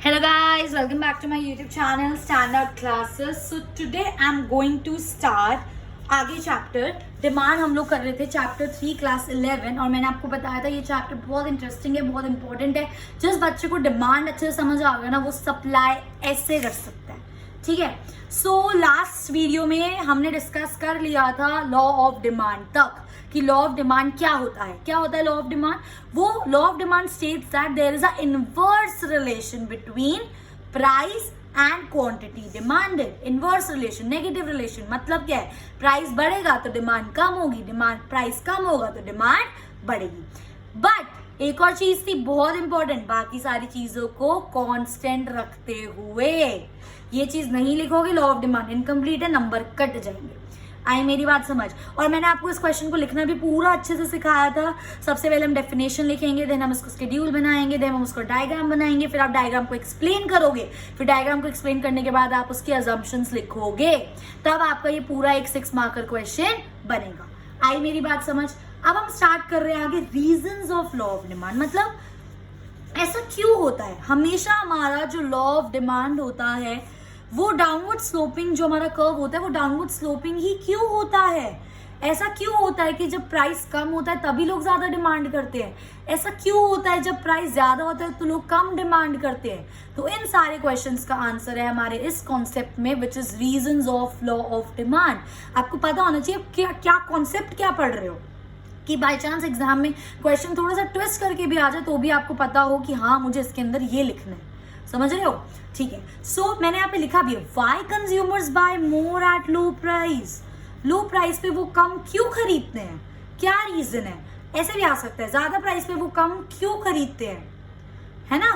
Hello guys, welcome back to my YouTube channel Standout Classes. So today I'm going to start आगे chapter demand हम लोग कर रहे थे चैप्टर 3 क्लास 11 और मैंने आपको बताया था ये चैप्टर बहुत इंटरेस्टिंग है, बहुत इंपॉर्टेंट है. जिस बच्चे को डिमांड अच्छे से समझ आ गया ना वो सप्लाई ऐसे कर सकता है. ठीक है. सो लास्ट वीडियो में हमने डिस्कस कर लिया था लॉ ऑफ डिमांड तक कि लॉ ऑफ डिमांड क्या होता है. क्या होता है लॉ ऑफ डिमांड? वो law of demand states that there is a inverse relation between price and quantity demanded. Inverse relation, negative relation. मतलब क्या है? प्राइस बढ़ेगा तो डिमांड कम होगी, प्राइस कम होगा तो डिमांड बढ़ेगी. बट एक और चीज थी बहुत इंपॉर्टेंट, बाकी सारी चीजों को कांस्टेंट रखते हुए. ये चीज नहीं लिखोगे लॉ ऑफ डिमांड इनकम्प्लीट है, नंबर कट जाएंगे. आई मेरी बात समझ. और मैंने आपको इस क्वेश्चन को लिखना भी पूरा अच्छे से सिखाया था. सबसे पहले हम डेफिनेशन लिखेंगे, देन हम उसको शेड्यूल बनाएंगे, देन हम उसको डायग्राम बनाएंगे, फिर आप डायग्राम को एक्सप्लेन करोगे, फिर डायग्राम को एक्सप्लेन करने के बाद आप उसकी अजम्पशंस लिखोगे, तब आपका ये पूरा एक 6 मार्कर क्वेश्चन बनेगा. आई मेरी बात समझ. अब हम स्टार्ट कर रहे हैं आगे reasons of law of demand. मतलब ऐसा क्यों होता है? हमेशा हमारा जो लॉ ऑफ डिमांड होता है वो डाउनवर्ड स्लोपिंग, जो हमारा कर्व होता है वो डाउनवर्ड स्लोपिंग ही क्यों होता है? ऐसा क्यों होता है कि जब प्राइस कम होता है तभी लोग ज्यादा डिमांड करते हैं? ऐसा क्यों होता है जब प्राइस ज्यादा होता है तो लोग कम डिमांड करते हैं? तो इन सारे क्वेश्चंस का आंसर है हमारे इस कॉन्सेप्ट में, which is reasons of law of demand. आपको पता होना चाहिए क्या कॉन्सेप्ट क्या पढ़ रहे हो, कि बाय चांस एग्जाम में क्वेश्चन थोड़ा सा ट्विस्ट करके भी आ जाए तो भी आपको पता हो कि हाँ मुझे इसके अंदर ये लिखना है. समझ रहे हो? ठीक है. सो मैंने यहाँ पे लिखा भी है, why consumers buy more at low price. Low price पे वो कम क्यों खरीदते हैं? क्या रीजन है? ऐसे भी आ सकता है, ज्यादा प्राइस पे वो कम क्यों खरीदते हैं, है ना?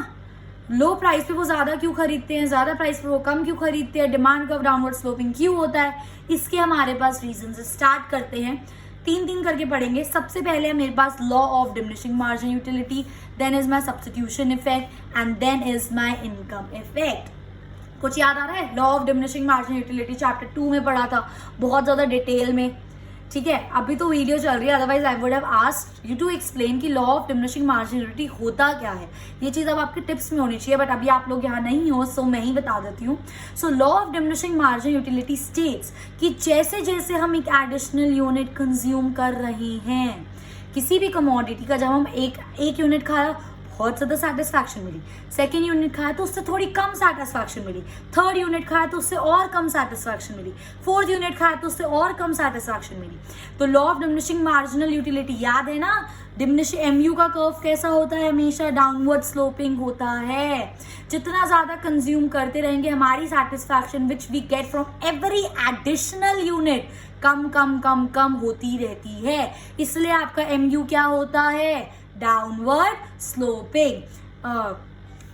लो प्राइस पे वो ज्यादा क्यों खरीदते हैं, ज्यादा प्राइस पे वो कम क्यों खरीदते हैं, डिमांड का डाउनवर्ड स्लोपिंग क्यों होता है? इसके हमारे पास रीजन. स्टार्ट करते हैं, 3 करके पढ़ेंगे. सबसे पहले है मेरे पास law of diminishing marginal utility, then is my substitution effect and then is my income effect. कुछ याद आ रहा है? Law of diminishing marginal utility chapter 2 में पढ़ा था बहुत ज्यादा डिटेल में. ठीक है. अभी तो वीडियो चल रही है, otherwise I would have asked you to explain कि law of diminishing marginal utility होता क्या है. ये चीज अब आपके टिप्स में होनी चाहिए, बट अभी आप लोग यहाँ नहीं हो, सो मैं ही बता देती हूँ. So law of diminishing marginal utility states कि जैसे जैसे हम एक एडिशनल यूनिट कंज्यूम कर रहे हैं, किसी भी कमोडिटी का, जब हम एक यूनिट खाया बहुत ज्यादा सेटिस्फैक्शन मिली, सेकेंड यूनिट खाया तो उससे थोड़ी कम सेटिस्फैक्शन मिली, थर्ड यूनिट खाया तो उससे और कम सेटिस्फैक्शन मिली, फोर्थ यूनिट खाया तो उससे और कम सेटिस्फैक्शन मिली. तो law of diminishing marginal utility याद है ना? डिमिनिश एमयू का कर्व कैसा होता है? हमेशा डाउनवर्ड स्लोपिंग होता है. जितना ज्यादा कंज्यूम करते रहेंगे हमारी satisfaction which we get from every additional unit कम कम कम कम होती रहती है. इसलिए आपका एमयू क्या होता है? Downward sloping.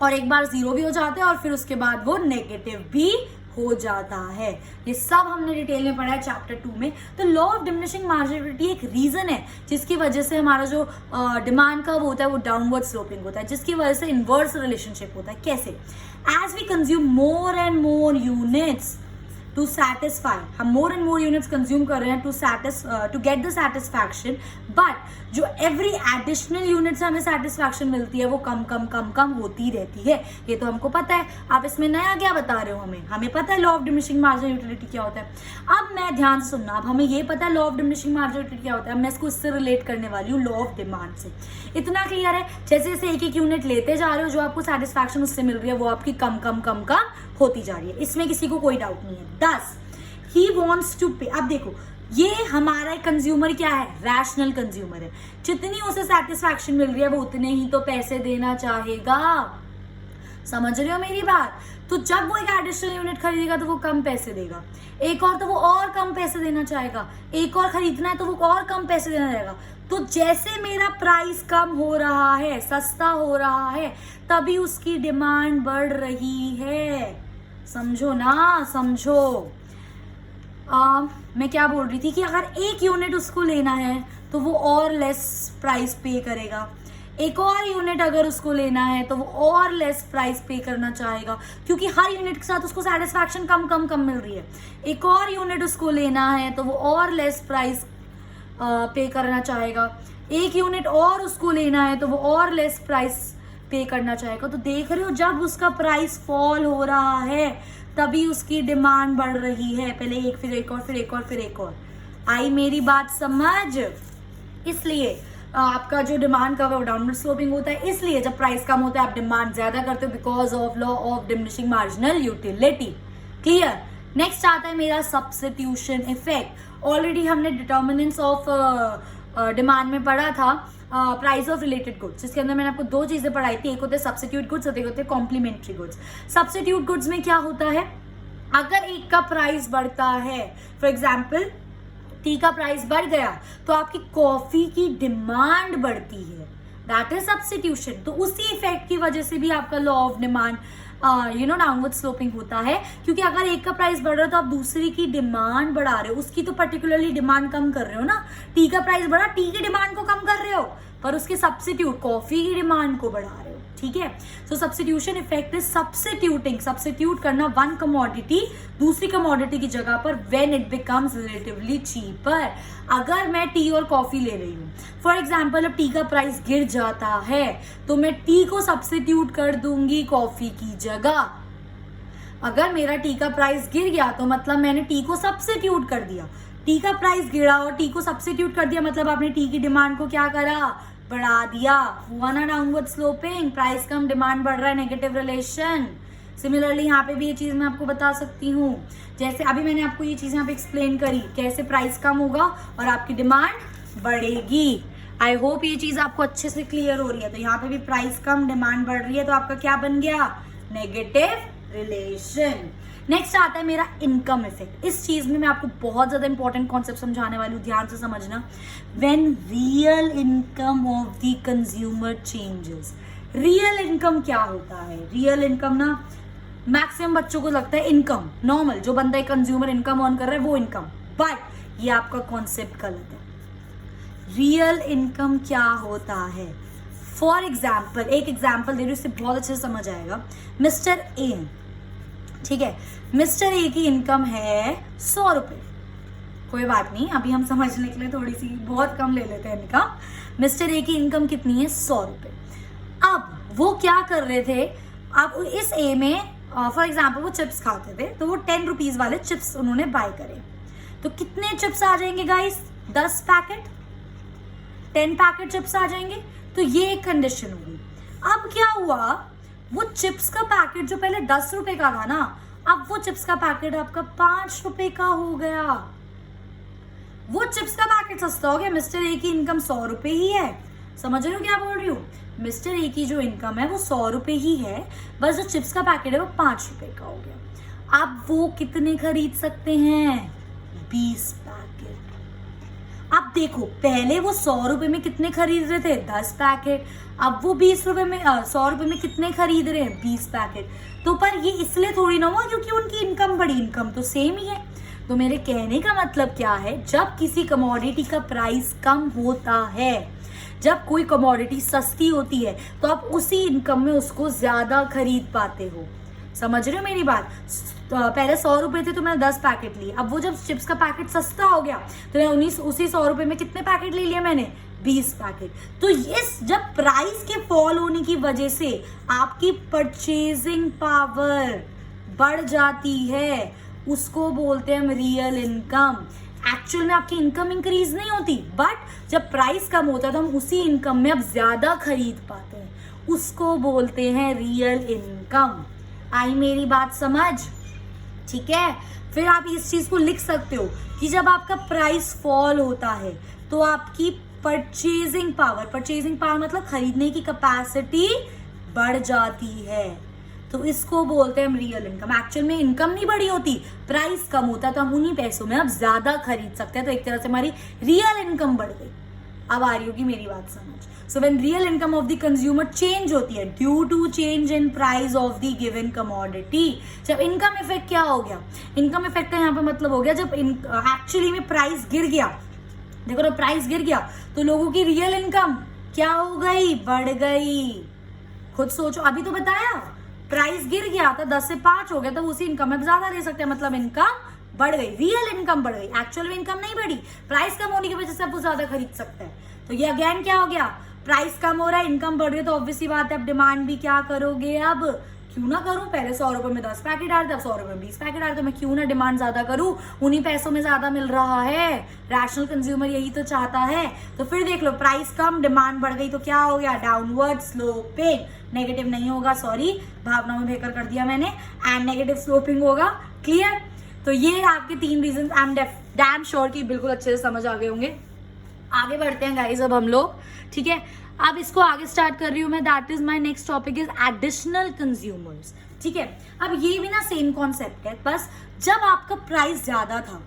और एक बार 0 भी हो जाता है और फिर उसके बाद वो नेगेटिव भी हो जाता है. ये सब हमने डिटेल में पढ़ा है चैप्टर 2 में. तो लॉ ऑफ डिमिनिशिंग मार्जिनलिटी एक रीजन है जिसकी वजह से हमारा जो डिमांड कर्व होता है वो डाउनवर्ड स्लोपिंग होता है, जिसकी वजह से इनवर्स रिलेशनशिप होता है. कैसे? As we consume more and more units to satisfy, हम more and more units consume कर रहे हैं to get the satisfaction, but जो एवरी एडिशनल यूनिट से हमें सेटिस्फैक्शन मिलती है वो कम कम कम कम होती रहती है. ये तो हमको पता है. आप इसमें नया क्या बता रहे हो? हमें पता है law of diminishing marginal utility क्या होता है. अब मैं ध्यान से सुनना, अब हमें ये पता है law of diminishing marginal utility क्या होता है. अब मैं इसको इससे रिलेट करने वाली हूँ लॉ ऑफ डिमांड से. इतना क्लियर है? जैसे जैसे एक यूनिट लेते जा रहे हो जो आपको सेटिस्फैक्शन उससे मिल रही है वो आपकी कम कम कम कम होती जा रही है. इसमें किसी को कोई डाउट नहीं है. 10 ही वॉन्ट्स टू पे. अब देखो ये हमारा कंज्यूमर क्या है? रैशनल कंज्यूमर है. जितनी उसे सेटिस्फैक्शन मिल रही है वो उतने ही तो पैसे देना चाहेगा. समझ रहे हो मेरी बात? तो जब वो एक एडिशनल यूनिट खरीदेगा तो वो कम पैसे देगा, एक और तो वो और कम पैसे देना चाहेगा, एक और खरीदना है तो वो और कम पैसे देना चाहेगा. तो जैसे मेरा प्राइस कम हो रहा है, सस्ता हो रहा है, तभी उसकी डिमांड बढ़ रही है. समझो ना, समझो. मैं क्या बोल रही थी कि अगर एक यूनिट उसको लेना है तो वो और लेस प्राइस पे करेगा, एक और यूनिट अगर उसको लेना है तो वो और लेस प्राइस पे करना चाहेगा, क्योंकि हर यूनिट के साथ उसको सेटिस्फैक्शन कम कम कम मिल रही है. एक और यूनिट उसको लेना है तो वो और लेस प्राइस पे करना चाहेगा, एक यूनिट और उसको लेना है तो वो और लेस प्राइस पे करना चाहेगा। तो देख रहे हो जब उसका प्राइस फॉल हो रहा है तभी उसकी डिमांड बढ़ रही है। पहले एक, फिर एक और, फिर एक और, फिर एक और। आई मेरी बात समझ? इसलिए आपका जो डिमांड का वो डाउनवर्ड स्लोपिंग होता है। इसलिए जब प्राइस कम होता है आप डिमांड ज्यादा करते हो because of law of diminishing marginal utility. Clear? Next आता है मेरा सब्स्टिट्यूशन इफेक्ट। ऑलरेडी हमने डिटर्मिनेंट्स ऑफ डिमांड में पढ़ा था प्राइस ऑफ रिलेटेड गुड्स, जिसके अंदर मैंने आपको दो चीजें पढ़ाई थी, एक होते हैं सब्स्टिट्यूट गुड्स और एक होते हैं कॉम्प्लीमेंट्री गुड्स। सब्स्टिट्यूट गुड्स में क्या होता है, अगर एक का प्राइस बढ़ता है, फॉर एग्जाम्पल टी का प्राइस बढ़ गया तो आपकी कॉफी की डिमांड बढ़ती है, दैट इज सब्स्टिट्यूशन। तो उसी इफेक्ट की वजह से भी आपका law of demand downward sloping होता है, क्योंकि अगर एक का प्राइस बढ़ रहा है तो आप दूसरी की डिमांड बढ़ा रहे हो, उसकी तो पर्टिकुलरली डिमांड कम कर रहे हो ना। टी का प्राइस बढ़ा, टी की डिमांड को कम कर रहे हो, पर उसके सब्स्टिट्यूट कॉफी की डिमांड को बढ़ा रहे हो। ठीक है, सो सब्स्टिट्यूशन इफेक्ट इज सब्स्टिट्यूट करना वन कमोडिटी दूसरी कमोडिटी की जगह पर when it becomes relatively cheaper. अगर मैं टी और कॉफी ले रही हूँ, फॉर एग्जाम्पल अब टी का प्राइस गिर जाता है तो मैं टी को सब्स्टिट्यूट कर दूंगी कॉफी की जगह। अगर मेरा टी का प्राइस गिर गया तो मतलब मैंने टी को सब्स्टिट्यूट कर दिया। टी का प्राइस गिरा और टी को सब्स्टिट्यूट कर दिया मतलब आपने टी की डिमांड को क्या करा, बढ़ा दिया। हुआ ना डाउनवर्ड स्लोपिंग, प्राइस कम डिमांड बढ़ रहा है, नेगेटिव रिलेशन। सिमिलरली यहाँ पे भी ये चीज मैं आपको बता सकती हूँ, जैसे अभी मैंने आपको ये चीज यहाँ पे एक्सप्लेन करी कैसे प्राइस कम होगा और आपकी डिमांड बढ़ेगी। आई होप ये चीज आपको अच्छे से क्लियर हो रही है। तो यहाँ पे भी प्राइस कम डिमांड बढ़ रही है तो आपका क्या बन गया, नेगेटिव रिलेशन। नेक्स्ट आता है मेरा इनकम इफेक्ट। इस चीज में मैं आपको बहुत ज्यादा इंपॉर्टेंट कॉन्सेप्ट समझाने वाली हूँ, ध्यान से समझना। When real income of the consumer changes. Real income क्या होता है? रियल इनकम ना मैक्सिमम बच्चों को लगता है इनकम, नॉर्मल जो बंदा कंज्यूमर इनकम अर्न कर रहा है वो इनकम, बट ये आपका कॉन्सेप्ट गलत है। रियल इनकम क्या होता है? फॉर एग्जाम्पल, एक एग्जाम्पल दे रही हूँ, इससे बहुत अच्छे से समझ आएगा। मिस्टर ए, ठीक है, मिस्टर ए की इनकम है 100 रुपए। कोई बात नहीं, अभी हम समझने के लिए थोड़ी सी बहुत कम ले लेते हैं इनकम। मिस्टर ए की इनकम कितनी है, 100 रुपए। अब वो क्या कर रहे थे, अब इस ए में फॉर एग्जाम्पल वो चिप्स खाते थे तो वो 10 रुपीज वाले चिप्स उन्होंने बाय करे। तो कितने चिप्स आ जाएंगे गाइस, 10 पैकेट, 10 पैकेट चिप्स आ जाएंगे। तो ये एक कंडीशन होगी। अब क्या हुआ, वो चिप्स का पैकेट जो पहले 10 रुपए का था ना, अब वो चिप्स का पैकेट आपका 5 रुपए का हो गया। वो चिप्स का पैकेट सस्ता हो गया। मिस्टर ए की इनकम 100 रुपए ही है। समझ रहे हो क्या बोल रही हूँ? मिस्टर ए की जो इनकम है वो 100 रुपए ही है, बस जो चिप्स का पैकेट है वो 5 रुपए का हो गया। अब वो कितने खरीद सकते हैं, 20 पैकेट। अब देखो, पहले वो 100 रुपए में कितने खरीद रहे थे, 10 पैकेट। अब वो 20 रुपए में 100 रुपए में कितने खरीद रहे हैं, 20 पैकेट। तो पर ये इसलिए थोड़ी ना हुआ क्योंकि उनकी इनकम बढ़ी, इनकम तो सेम ही है। तो मेरे कहने का मतलब क्या है, जब किसी कमोडिटी का प्राइस कम होता है, जब कोई कमोडिटी सस्ती होती है तो आप उसी इनकम में उसको ज्यादा खरीद पाते हो। समझ रहे हो मेरी बात? पहले 100 रुपए थे तो मैंने 10 पैकेट लिए। अब वो जब चिप्स का पैकेट सस्ता हो गया तो मैं उसी 100 रुपए में कितने पैकेट ले लिए मैंने, 20 पैकेट। तो इस जब प्राइस के फॉल होने की वजह से आपकी परचेजिंग पावर बढ़ जाती है, उसको बोलते हैं हम रियल इनकम। एक्चुअल में आपकी इनकम इंक्रीज नहीं होती, बट जब प्राइस कम होता है तो हम उसी इनकम में अब ज्यादा खरीद पाते हैं, उसको बोलते हैं रियल इनकम। आई मेरी बात समझ? ठीक है, फिर आप इस चीज को लिख सकते हो कि जब आपका प्राइस फॉल होता है तो आपकी परचेजिंग पावर मतलब खरीदने की कैपेसिटी बढ़ जाती है, तो इसको बोलते हैं हम रियल इनकम। एक्चुअल में इनकम नहीं बढ़ी होती, प्राइस कम होता तो हम उन्हीं पैसों में अब ज्यादा खरीद सकते हैं। तो एक तरह से हमारी रियल इनकम बढ़ गई। अब आ रही होगी मेरी बात समझ। So when real income of the consumer change होती है due to change in price of the given commodity. जब इनकम इफेक्ट क्या हो गया, इनकम इफेक्ट का यहाँ पे मतलब हो गया जब एक्चुअली में प्राइस गिर गया। देखो ना, प्राइस गिर गया तो लोगों की रियल इनकम क्या हो गई, बढ़ गई। खुद सोचो, अभी तो बताया प्राइस गिर गया था, 10 से 5 हो गया, तो उसी इनकम में ज्यादा ले सकते हैं, मतलब इनकम बढ़ गई, रियल इनकम बढ़ गई। एक्चुअल में इनकम नहीं बढ़ी, प्राइस कम होने की वजह से आप वो ज्यादा खरीद सकते हैं। तो ये अगेन क्या हो गया, प्राइस कम हो रहा है, इनकम बढ़ रही है, तो ऑब्वियसली बात है अब डिमांड भी क्या करोगे, अब क्यों ना करूं, पहले 100 रुपए में 10 पैकेट आ रहे थे, अब 100 रुपए में 20 पैकेट आ रहे, तो मैं क्यों ना डिमांड ज्यादा करूं, उन्हीं पैसों में ज्यादा मिल रहा है, रैशनल कंज्यूमर यही तो चाहता है। तो फिर देख लो, प्राइस कम डिमांड बढ़ गई तो क्या हो गया, डाउनवर्ड स्लोपिंग, नेगेटिव नहीं होगा, सॉरी भावना में बेकर कर दिया मैंने, एंड नेगेटिव स्लोपिंग होगा। क्लियर? तो ये आपके 3 reason, I am damn sure कि बिल्कुल अच्छे से समझ आ गए होंगे। आगे बढ़ते हैं गाइस अब हम लोग, ठीक है। अब इसको आगे स्टार्ट कर रही हूँ मैं, that is my next topic is additional consumers, ठीक है। अब ये भी ना सेम कॉन्सेप्ट है, बस जब आपका प्राइस ज्यादा था,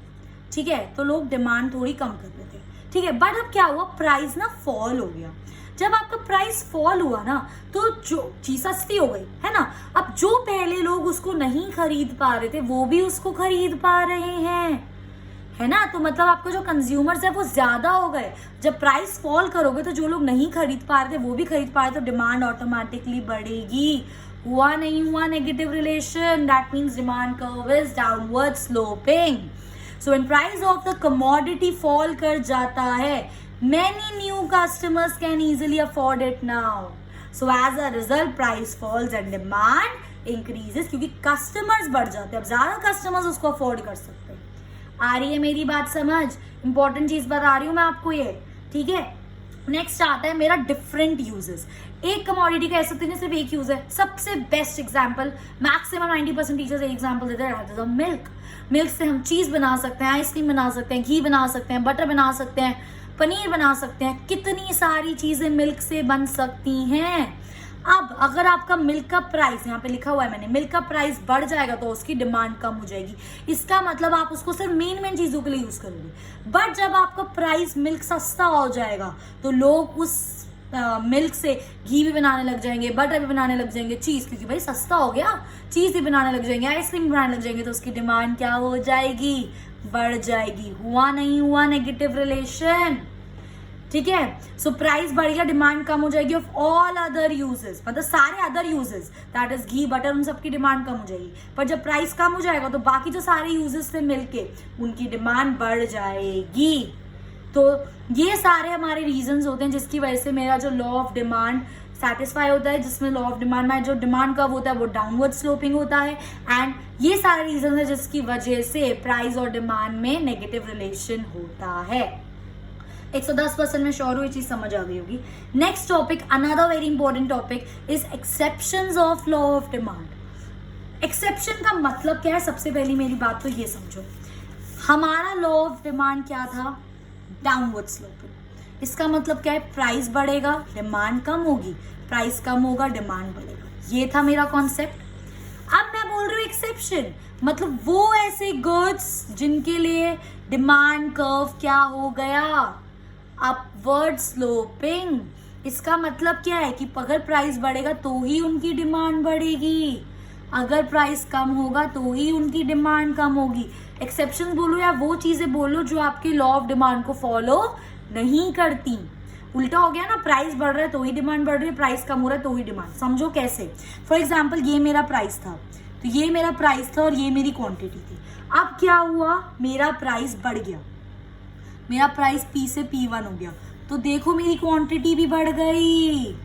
ठीक है, तो लोग डिमांड थोड़ी कम कर रहे थे, ठीक है, बट अब क्या हुआ, प्राइस ना फॉल हो गया। जब आपका प्राइस फॉल हुआ ना, तो जो चीज सस्ती हो गई है ना, अब जो पहले लोग उसको नहीं खरीद पा रहे थे वो भी उसको खरीद पा रहे हैं, है ना। तो मतलब आपका जो कंज्यूमर्स है वो ज्यादा हो गए। जब प्राइस फॉल करोगे तो जो लोग नहीं खरीद पा रहे थे वो भी खरीद पा रहे, तो डिमांड ऑटोमेटिकली बढ़ेगी। हुआ नहीं हुआ negative relation, that means demand curve is downward sloping. So when price of the commodity fall कर जाता है, many new customers can easily afford it now. So as a result, price falls and demand increases, क्योंकि customers बढ़ जाते हैं, अब ज्यादा customers उसको afford कर सकते हैं। आ रही है मेरी बात समझ? इंपॉर्टेंट चीज बता रही हूँ मैं आपको ये, ठीक है। नेक्स्ट आता है मेरा डिफरेंट यूजेस। एक कमोडिटी का ऐसा नहीं सिर्फ एक यूज है, सबसे बेस्ट एग्जाम्पल, मैक्सिमम 90% टीचर्स एक एग्जाम्पल देते हैं, मिल्क। मिल्क से हम चीज बना सकते हैं, आइसक्रीम बना सकते हैं, घी बना सकते हैं, बटर बना सकते हैं, पनीर बना सकते हैं, कितनी सारी चीजें मिल्क से बन सकती हैं। अब अगर आपका मिल्क का प्राइस, यहाँ पे लिखा हुआ है मैंने, मिल्क का प्राइस बढ़ जाएगा तो उसकी डिमांड कम हो जाएगी। इसका मतलब आप उसको सिर्फ मेन चीजों के लिए यूज करोगे। बट जब आपका प्राइस मिल्क सस्ता हो जाएगा तो लोग उस मिल्क से घी भी बनाने लग जाएंगे, बटर भी बनाने लग जाएंगे, चीज, क्योंकि भाई सस्ता हो गया, चीज भी बनाने लग जाएंगे, आइसक्रीम बनाने लग जाएंगे, तो उसकी डिमांड क्या हो जाएगी, बढ़ जाएगी। हुआ नहीं हुआ नेगेटिव रिलेशन, ठीक है। सो प्राइस बढ़ गया, डिमांड कम हो जाएगी ऑफ ऑल अदर यूजेस, मतलब सारे other uses, that is ghee butter, उन सबकी डिमांड कम हो जाएगी। पर जब प्राइस कम हो जाएगा तो बाकी जो सारे यूजेस थे मिलके उनकी डिमांड बढ़ जाएगी। तो ये सारे हमारे रीजंस होते हैं जिसकी वजह से मेरा जो लॉ ऑफ डिमांड सेटिस्फाई होता है, जिसमें लॉ ऑफ डिमांड में जो डिमांड कब होता है वो डाउनवर्ड स्लोपिंग होता है। एंड ये सारे रीजन है जिसकी वजह से प्राइस और डिमांड में नेगेटिव रिलेशन होता है। 110% में श्योर हुई चीज समझ आ गई होगी। Next topic, another very important topic is exceptions of law of demand. Exception का मतलब क्या है, सबसे पहली मेरी बात तो ये समझो, हमारा लॉ ऑफ डिमांड क्या था, डाउनवर्ड स्लोपिंग। इसका मतलब क्या है, प्राइस बढ़ेगा डिमांड कम होगी, प्राइस कम होगा डिमांड बढ़ेगा, ये था मेरा कॉन्सेप्ट। अब मैं बोल रही हूँ एक्सेप्शन, मतलब वो ऐसे गुड्स जिनके लिए डिमांड कर्व क्या हो गया, अपवर्ड स्लोपिंग। इसका मतलब क्या है कि अगर प्राइस बढ़ेगा तो ही उनकी डिमांड बढ़ेगी, अगर प्राइस कम होगा तो ही उनकी डिमांड कम होगी। एक्सेप्शन बोलो या वो चीजें बोलो जो आपके लॉ ऑफ डिमांड को फॉलो नहीं करती। उल्टा हो गया ना, प्राइस बढ़ रहा है तो ही डिमांड बढ़ रही है, प्राइस कम हो रहा है तो ही डिमांड। समझो कैसे, फॉर एग्जाम्पल ये मेरा प्राइस था, तो ये मेरा प्राइस था और ये मेरी क्वांटिटी थी। अब क्या हुआ, मेरा प्राइस बढ़ गया, मेरा प्राइस P से P1 हो गया, तो देखो मेरी क्वांटिटी भी बढ़ गई।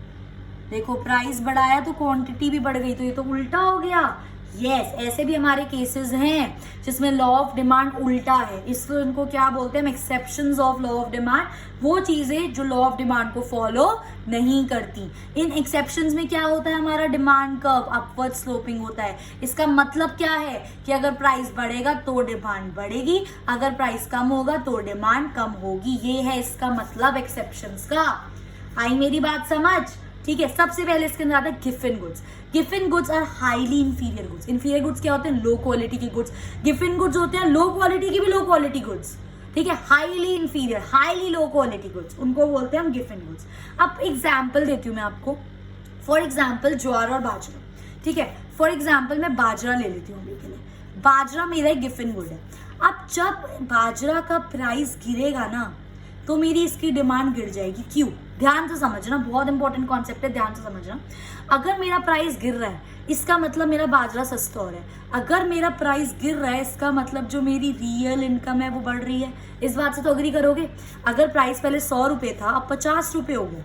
देखो प्राइस बढ़ाया तो क्वांटिटी भी बढ़ गई, तो ये तो उल्टा हो गया। यस, ऐसे भी हमारे केसेस हैं जिसमें लॉ ऑफ डिमांड उल्टा है, इसलिए उनको क्या बोलते हैं हम, exceptions of law of demand. वो चीजें जो लॉ ऑफ डिमांड को फॉलो नहीं करती। इन एक्सेप्शंस में क्या होता है, हमारा डिमांड कर्व अपवर्ड स्लोपिंग होता है। इसका मतलब क्या है कि अगर प्राइस बढ़ेगा तो डिमांड बढ़ेगी, अगर प्राइस कम होगा तो डिमांड कम होगी। ये है इसका मतलब एक्सेप्शंस का। आई मेरी बात समझ? ठीक है। सबसे पहले इसके अंदर आता है गिवन गुड्स। गिवन goods are highly inferior goods. Inferior goods क्या होते हैं, लो क्वालिटी के गुड्स। गिवन गुड्स होते हैं लो क्वालिटी की भी लो क्वालिटी गुड्स। ठीक है, highly inferior, highly low quality goods, उनको बोलते हैं हम गिवन गुड्स। अब एग्जाम्पल देती हूँ मैं आपको। फॉर एग्जाम्पल ज्वार और बाजरा। ठीक है, फॉर एग्जाम्पल मैं बाजरा ले लेती हूँ अभी के लिए। बाजरा मेरा एक गिवन गुड है। अब जब बाजरा का प्राइस गिरेगा ना तो मेरी इसकी डिमांड गिर जाएगी। क्यों? ध्यान से समझना, बहुत इंपॉर्टेंट कॉन्सेप्ट है, ध्यान से समझना। अगर मेरा प्राइस गिर रहा है इसका मतलब मेरा बाजरा सस्ता हो रहा है। अगर मेरा प्राइस गिर रहा है इसका मतलब जो मेरी रियल इनकम है वो बढ़ रही है। इस बात से तो अग्री करोगे। अगर प्राइस पहले 100 रुपये था अब 50 रुपये हो गया,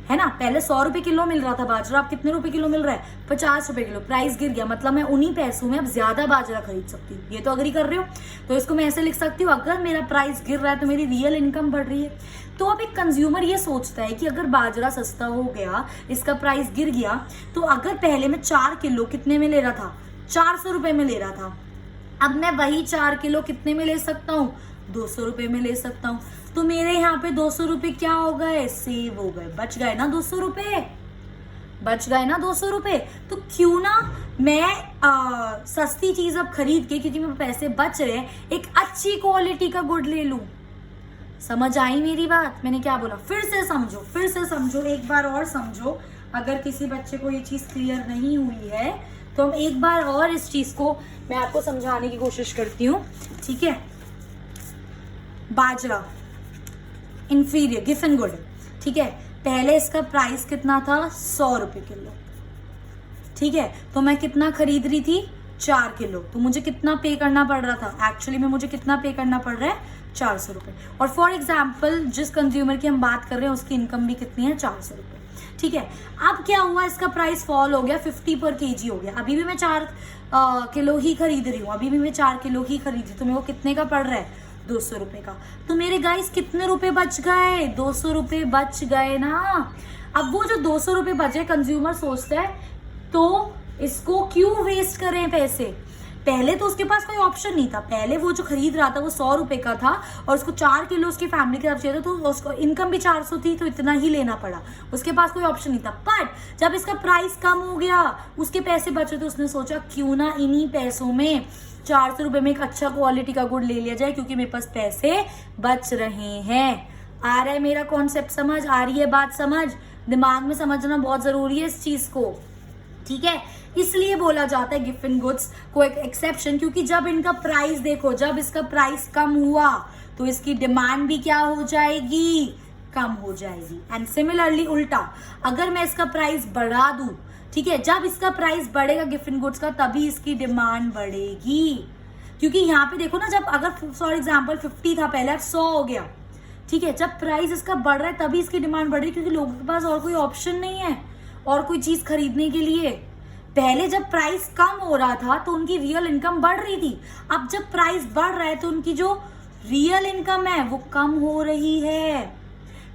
है ना। पहले 100 रुपए किलो मिल रहा था बाजरा, अब कितने रुपए किलो मिल रहा है? 50 रुपए किलो। प्राइस गिर गया, मतलब मैं उन्हीं पैसों में अब ज्यादा बाजरा खरीद सकती हूँ। ये तो अग्री कर रहे हो? तो इसको मैं ऐसे लिख सकती हूँ, अगर मेरा प्राइस गिर रहा है तो मेरी रियल इनकम बढ़ रही है। तो अब एक कंज्यूमर ये सोचता है कि अगर बाजरा सस्ता हो गया, इसका प्राइस गिर गया, तो अगर पहले मैं 4 किलो कितने में ले रहा था? 400 रुपए में ले रहा था, अब मैं वही 4 किलो कितने में ले सकता हूँ? 200 रुपए में ले सकता हूँ। तो मेरे यहाँ पे 200 रुपए क्या हो गए? सेव हो गए, बच गए ना 200 रुपए, बच गए ना 200 रुपए। तो क्यों ना मैं सस्ती चीज अब खरीद के, क्योंकि मेरे पैसे बच रहे हैं, एक अच्छी क्वालिटी का गुड ले लूं। समझ आई मेरी बात? मैंने क्या बोला? फिर से समझो, एक बार और समझो। अगर किसी बच्चे को ये चीज क्लियर नहीं हुई है तो हम एक बार और इस चीज को मैं आपको समझाने की कोशिश करती हूँ, ठीक है। बाजरा इंफीरियर गिफन गुड, ठीक है। पहले इसका प्राइस कितना था? 100 रुपए किलो, ठीक है। तो मैं कितना खरीद रही थी? 4 किलो। तो मुझे कितना पे करना पड़ रहा था? एक्चुअली में मुझे कितना पे करना पड़ रहा है? 400 रुपए। और फॉर एग्जाम्पल जिस कंज्यूमर की हम बात कर रहे हैं उसकी इनकम भी कितनी है? 400 रुपए, ठीक है। अब क्या हुआ? इसका प्राइस फॉल हो गया, 50 पर केजी हो गया। अभी भी मैं 4 किलो ही खरीद रही हूँ, तो मेरे को कितने का पड़ रहा है? 200 रुपए का। तो मेरे गाइस कितने रुपए बच गए? 200 रुपए बच गए ना। अब वो जो 200 रुपए बचे, कंज्यूमर सोचता है तो इसको क्यों वेस्ट करें पैसे? पहले तो उसके पास कोई ऑप्शन नहीं था। पहले वो जो खरीद रहा था वो 100 रुपए का था और उसको 4 किलो उसकी फैमिली की तरफ चाहिए था, तो उसको इनकम भी 400 थी, तो इतना ही लेना पड़ा। उसके पास कोई ऑप्शन नहीं था। बट जब इसका प्राइस कम हो गया, उसके पैसे बचे, तो उसने सोचा क्यों ना इन्हीं पैसों में 400 रुपए में एक अच्छा क्वालिटी का गुड़ ले लिया जाए, क्योंकि मेरे पास पैसे बच रहे हैं। आ रहा है मेरा कॉन्सेप्ट समझ? आ रही है बात समझ? दिमाग में समझना बहुत जरूरी है इस चीज को, ठीक है। इसलिए बोला जाता है गिफ्ट इन गुड्स को एक एक्सेप्शन, क्योंकि जब इनका प्राइस देखो, जब इसका प्राइस कम हुआ तो इसकी डिमांड भी क्या हो जाएगी? कम हो जाएगी। एंड सिमिलरली उल्टा, अगर मैं इसका प्राइस बढ़ा दूं, ठीक है, जब इसका प्राइस बढ़ेगा गिफ्ट इन गुड्स का, तभी इसकी डिमांड बढ़ेगी। क्योंकि यहाँ पे देखो ना, जब अगर फॉर एग्जाम्पल 50 था पहले, अब 100 हो गया, ठीक है। जब प्राइस इसका बढ़ रहा है तभी इसकी डिमांड बढ़ रही है, क्योंकि लोगों के पास और कोई ऑप्शन नहीं है और कोई चीज खरीदने के लिए। पहले जब प्राइस कम हो रहा था तो उनकी रियल इनकम बढ़ रही थी। अब जब प्राइस बढ़ रहा है तो उनकी जो रियल इनकम है वो कम हो रही है,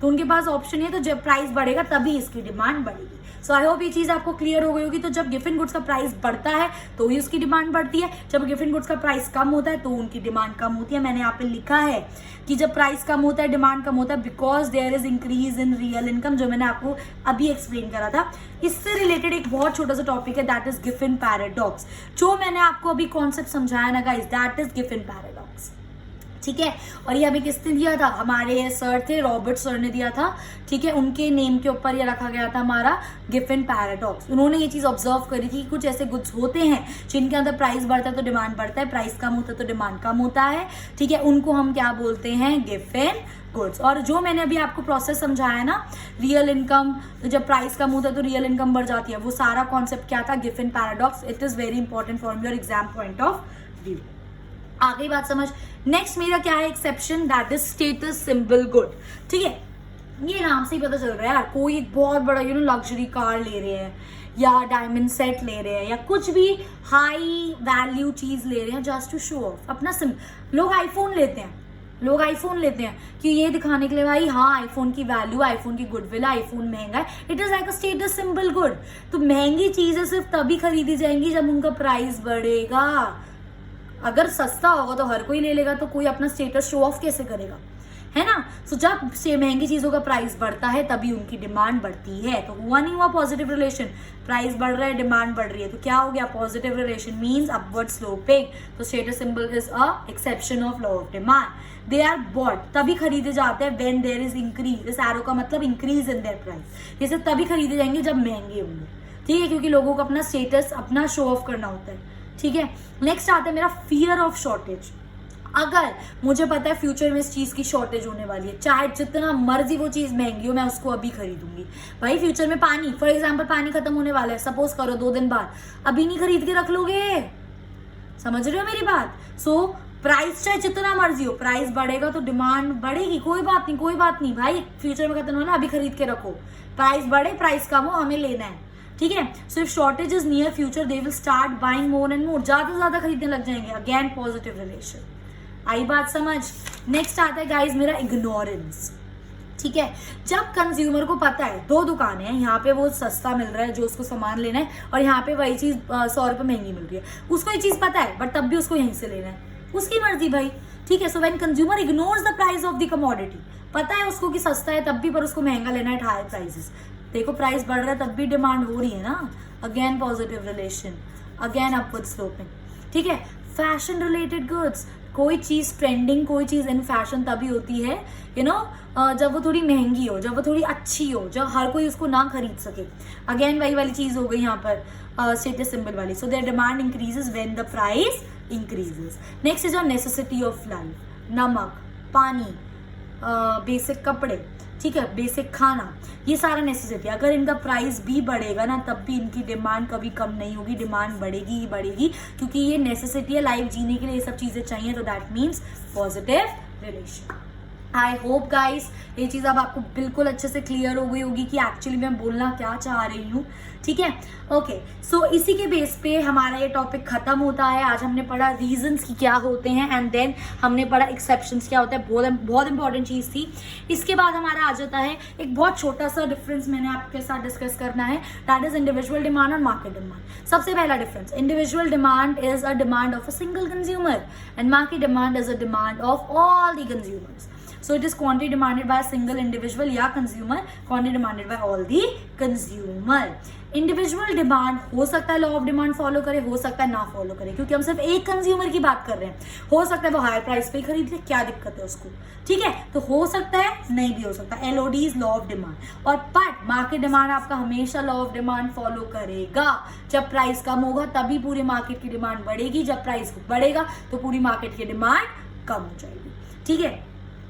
तो उनके पास ऑप्शन है। तो जब प्राइस बढ़ेगा तभी इसकी डिमांड बढ़ेगी। सो आई होप ये चीज आपको क्लियर हो गई होगी। तो जब गिफ्ट इन गुड्स का प्राइस बढ़ता है तो ही उसकी डिमांड बढ़ती है, जब गिफ्ट इन गुड्स का प्राइस कम होता है तो उनकी डिमांड कम होती है। मैंने यहाँ पे लिखा है कि जब प्राइस कम होता है डिमांड कम होता है, because there is increase in real income, जो मैंने आपको अभी एक्सप्लेन करा था। इससे रिलेटेड एक बहुत छोटा सा टॉपिक है, that is gift in paradox. जो मैंने आपको अभी कॉन्सेप्ट समझाया ना guys, that is gift in paradox, ठीक है। और ये हमें किसने दिया था? हमारे सर थे, रॉबर्ट सर ने दिया था, ठीक है। उनके नेम के ऊपर ये रखा गया था हमारा गिफ्ट इन पैराडॉक्स। उन्होंने ये चीज ऑब्जर्व करी थी कि कुछ ऐसे गुड्स होते हैं जिनके अंदर प्राइस बढ़ता है तो डिमांड बढ़ता है, प्राइस कम होता है तो डिमांड कम होता है, ठीक है। उनको हम क्या बोलते हैं? Gift in goods. और जो मैंने अभी आपको प्रोसेस समझाया ना, रियल इनकम, तो जब प्राइस कम होता है तो रियल इनकम बढ़ जाती है, वो सारा कॉन्सेप्ट क्या था? Giffen paradox. It is very important for your exam point of view. आ गई बात समझ? नेक्स्ट मेरा क्या है exception? That is status symbol good, ठीक है। ये नाम से ही पता चल रहा है यार, कोई बहुत बड़ा लग्जरी कार ले रहे हैं या डायमंड सेट ले रहे हैं या कुछ भी हाई वैल्यू चीज ले रहे हैं जस्ट टू शो ऑफ अपना लोग आईफोन लेते हैं कि ये दिखाने के लिए भाई हाँ आईफोन की वैल्यू, आईफोन की गुडविल, आईफोन महंगा है। It is like a status symbol good. तो महंगी चीजें सिर्फ तभी खरीदी जाएंगी जब उनका प्राइस बढ़ेगा। अगर सस्ता होगा तो हर कोई ले लेगा, तो कोई अपना स्टेटस शो ऑफ कैसे करेगा, है ना। सो जब से महंगी चीजों का प्राइस बढ़ता है तभी उनकी डिमांड बढ़ती है। तो हुआ नहीं हुआ पॉजिटिव रिलेशन? प्राइस बढ़ रहा है, डिमांड बढ़ रही है, तो क्या हो गया? Positive relation means upward sloping. तो status symbol is a exception of law of demand. They are bought, तभी खरीदे जाते हैं व्हेन देयर इज इंक्रीज। इस एरो का मतलब इंक्रीज इन देयर प्राइस। ये सब तभी खरीदे जाएंगे जब महंगे होंगे, ठीक है, क्योंकि लोगों को अपना स्टेटस, अपना शो ऑफ करना होता है, ठीक है। नेक्स्ट आता है मेरा फियर ऑफ शॉर्टेज। अगर मुझे पता है फ्यूचर में इस चीज की शॉर्टेज होने वाली है, चाहे जितना मर्जी वो चीज महंगी हो, मैं उसको अभी खरीदूंगी। भाई फ्यूचर में पानी, फॉर एग्जांपल पानी खत्म होने वाला है, सपोज करो 2 दिन बाद, अभी नहीं खरीद के रख लोगे? समझ रहे हो मेरी बात? सो प्राइस चाहे जितना मर्जी हो, प्राइस बढ़ेगा तो डिमांड बढ़ेगी, कोई बात नहीं भाई, फ्यूचर में खत्म होना, अभी खरीद के रखो, प्राइस बढ़े प्राइस कम हो, हमें लेना है, ठीक है। So if shortage is near future they will start buying more and मोर, ज्यादा से ज्यादा खरीदने लग जाएंगे, अगेन पॉजिटिव रिलेशन। आई बात समझ। नेक्स्ट आता है गाइज मेरा इग्नोरेंस, ठीक है। जब कंज्यूमर को पता है 2 दुकानें हैं, यहाँ पे वो सस्ता मिल रहा है जो उसको सामान लेना है, और यहाँ पे वही चीज 100 रुपए महंगी मिल रही है, उसको ये चीज पता है बट तब भी उसको यहीं से लेना है, उसकी मर्जी भाई, ठीक है। So when consumer ignores the price of the commodity, पता है उसको कि सस्ता है तब भी पर उसको महंगा लेना है, हाई प्राइसेस, देखो प्राइस बढ़ रहा है तब भी डिमांड हो रही है ना, again positive relation, again upward sloping, ठीक है। फैशन रिलेटेड गुड्स, कोई चीज ट्रेंडिंग, कोई चीज इन फैशन तभी होती है यू नो जब वो थोड़ी महंगी हो, जब वो थोड़ी अच्छी हो, जब हर कोई उसको ना खरीद सके, अगेन वही वाली चीज हो गई यहाँ पर स्टेटस सिंबल वाली। So their demand increases when the price increases. Next is on necessity of life, नमक, पानी, बेसिक कपड़े, ठीक है, बेसिक खाना, ये सारा नेसेसिटी, अगर इनका प्राइस भी बढ़ेगा ना तब भी इनकी डिमांड कभी कम नहीं होगी, डिमांड बढ़ेगी ही बढ़ेगी, क्योंकि ये नेसेसिटी है, लाइफ जीने के लिए ये सब चीजें चाहिए, तो that means positive relation. I hope guys ये चीज़ अब आपको बिल्कुल अच्छे से क्लियर हो गई होगी कि एक्चुअली मैं बोलना क्या चाह रही हूँ, ठीक है। ओके, सो इसी के बेस पे हमारा ये टॉपिक खत्म होता है। आज हमने पढ़ा रीजंस की क्या होते हैं एंड देन हमने पढ़ा एक्सेप्शंस क्या होता है, बहुत इंपॉर्टेंट चीज़ थी। इसके बाद हमारा आ जाता है एक बहुत छोटा सा डिफरेंस मैंने आपके साथ डिस्कस करना है, दैट इज इंडिविजुअल डिमांड और मार्केट डिमांड। सबसे पहला difference, individual demand is a demand of a single consumer and market demand is a demand of all the consumers. So it is quantity demanded by a single individual या consumer, quantity demanded by all the consumer. Individual demand हो सकता है law of demand follow करे, हो सकता है ना follow करे, क्योंकि हम सिर्फ एक कंज्यूमर की बात कर रहे हैं। हो सकता है वो हायर प्राइस पे खरीद ले, क्या दिक्कत है उसको, ठीक है। तो हो सकता है, नहीं भी हो सकता, Elodie is law of demand. और बट मार्केट डिमांड आपका हमेशा लॉ ऑफ डिमांड फॉलो करेगा। जब प्राइस कम होगा तभी पूरी मार्केट की डिमांड बढ़ेगी, जब प्राइस बढ़ेगा तो पूरी मार्केट की डिमांड कम हो जाएगी, ठीक है।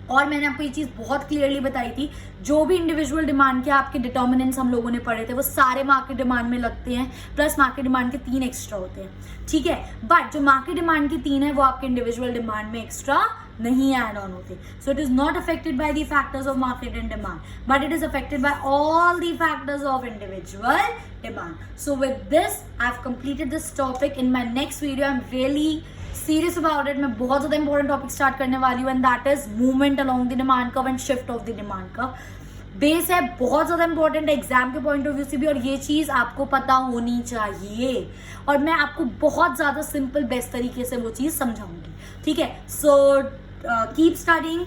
और मैंने आपको ये चीज बहुत क्लियरली बताई थी, जो भी इंडिविजुअल डिमांड के आपके डिटर्मिनेंट्स हम लोगों ने पढ़े थे वो सारे मार्केट डिमांड में लगते हैं, प्लस मार्केट डिमांड के 3 एक्स्ट्रा होते हैं, ठीक है। बट जो मार्केट डिमांड की 3 है वो आपके इंडिविजुअल डिमांड में एक्स्ट्रा नहीं ऐड ऑन होते। So it is not affected by the factors of market and demand, but it is affected by all the factors of individual demand. So with this I have completed this topic. In my next video I am really serious about it. मैं बहुत ज्यादा important topic start करने वाली हूँ and that is movement along the demand curve and shift of the demand curve. Base है बहुत ज्यादा important है एग्जाम के पॉइंट ऑफ व्यू से भी, और ये चीज आपको पता होनी चाहिए, और मैं आपको बहुत ज्यादा सिंपल बेस्ट तरीके से वो चीज समझाऊंगी, ठीक है। सो कीप स्टडीइंग,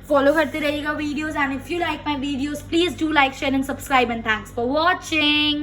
फॉलो करते रहिएगा videos, and if you like my videos please do like, share and subscribe, and thanks for watching.